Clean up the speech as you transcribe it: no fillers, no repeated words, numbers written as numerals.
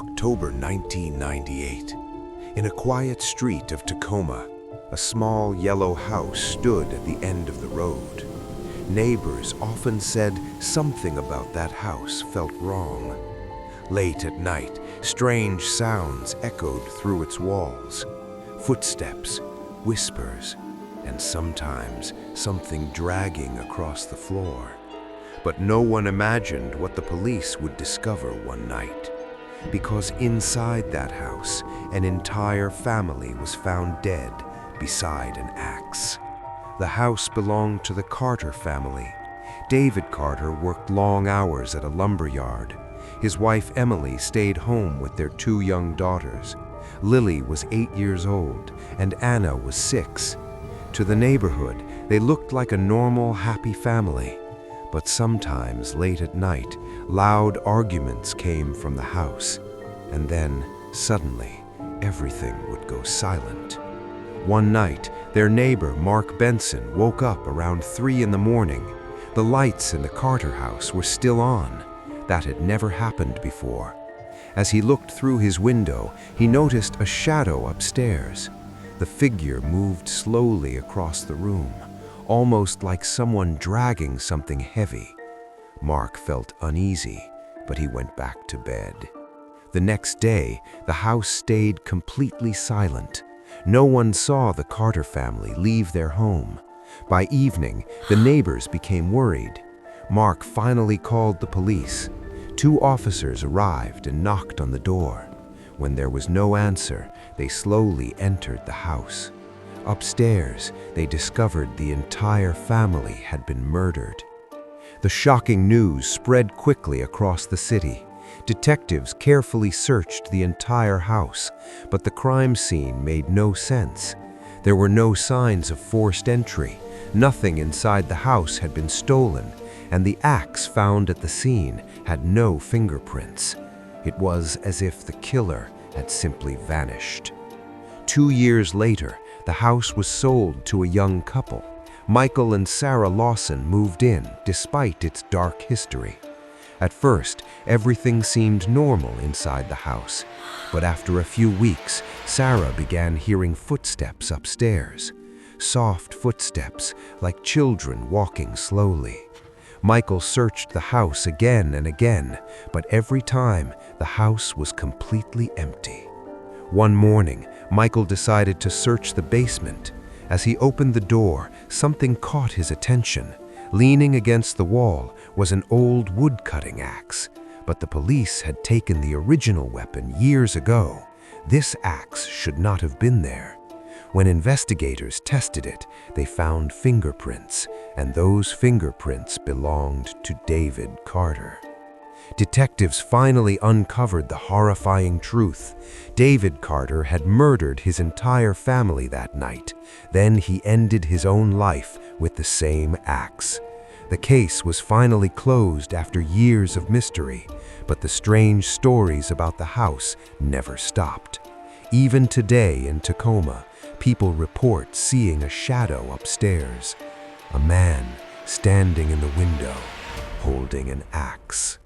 October 1998. In a quiet street of Tacoma, a small yellow house stood at the end of the road. Neighbors often said something about that house felt wrong. Late at night, strange sounds echoed through its walls. Footsteps, whispers, and sometimes something dragging across the floor. But no one imagined what the police would discover one night. Because inside that house, an entire family was found dead beside an axe. The house belonged to the Carter family. David Carter worked long hours at a lumber yard. His wife Emily stayed home with their two young daughters. Lily was 8 years old and Anna was 6. To the neighborhood, they looked like a normal, happy family. But sometimes, late at night, loud arguments came from the house. And then, suddenly, everything would go silent. One night, their neighbor, Mark Benson, woke up around 3 in the morning. The lights in the Carter house were still on. That had never happened before. As he looked through his window, he noticed a shadow upstairs. The figure moved slowly across the room, almost like someone dragging something heavy. Mark felt uneasy, but he went back to bed. The next day, the house stayed completely silent. No one saw the Carter family leave their home. By evening, the neighbors became worried. Mark finally called the police. 2 officers arrived and knocked on the door. When there was no answer, they slowly entered the house. Upstairs, they discovered the entire family had been murdered. The shocking news spread quickly across the city. Detectives carefully searched the entire house, but the crime scene made no sense. There were no signs of forced entry. Nothing inside the house had been stolen, and the axe found at the scene had no fingerprints. It was as if the killer had simply vanished. 2 years later, the house was sold to a young couple. Michael and Sarah Lawson moved in, despite its dark history. At first, everything seemed normal inside the house, but after a few weeks, Sarah began hearing footsteps upstairs. Soft footsteps, like children walking slowly. Michael searched the house again and again, but every time, the house was completely empty. One morning, Michael decided to search the basement. As he opened the door, something caught his attention. Leaning against the wall was an old wood-cutting axe, but the police had taken the original weapon years ago. This axe should not have been there. When investigators tested it, they found fingerprints, and those fingerprints belonged to David Carter. Detectives finally uncovered the horrifying truth. David Carter had murdered his entire family that night. Then he ended his own life with the same axe. The case was finally closed after years of mystery, but the strange stories about the house never stopped. Even today in Tacoma, people report seeing a shadow upstairs. A man standing in the window, holding an axe.